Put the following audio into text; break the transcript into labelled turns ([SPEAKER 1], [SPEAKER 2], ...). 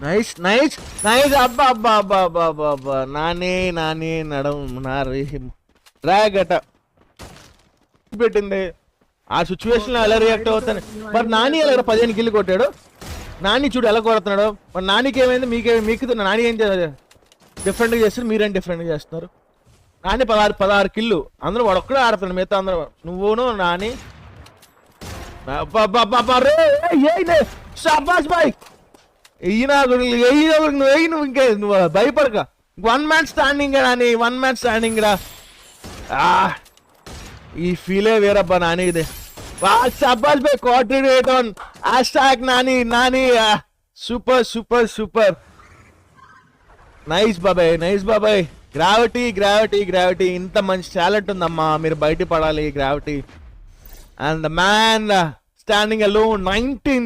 [SPEAKER 1] Nice nice nice. అబ్బా అబ్బా అబ్బా అబ్బా అబ్బా అబ్బా. నాని నడం డ్రాగట పెట్టింది. ఆ సిచ్యువేషన్ లో ఎలా రియాక్ట్ అవుతాను. మరి నాని ఎలా 15 కిల్లు కొట్టాడు. నాని చూడు ఎలా కొడుతున్నాడు. మరి నానికి ఏమైంది, మీకు నాని ఏం డిఫరెంట్గా చేస్తారు, మీరేం డిఫరెంట్గా చేస్తున్నారు. నాని 16 కిల్లు, అందరూ వాడు ఒక్కడే ఆడుతున్నాడు, మిగతా అందరూ నువ్వును నాని. షాబాష్ బాయ్. నువ్వు ఇంకా నువ్వు భయపడక. 1 man standing Nani, 1 man standing రా. ఈ ఫీలే వేరబ్బా నాని. ఇది షాబాష్ boy. Coordinate on hashtag Nani. Super super super. Nice బాబాయ్, నైస్ బాబాయ్. గ్రావిటీ ఇంత మంచి టాలెంట్ ఉందమ్మా, మీరు బయట పడాలి. Gravity and the man standing alone 19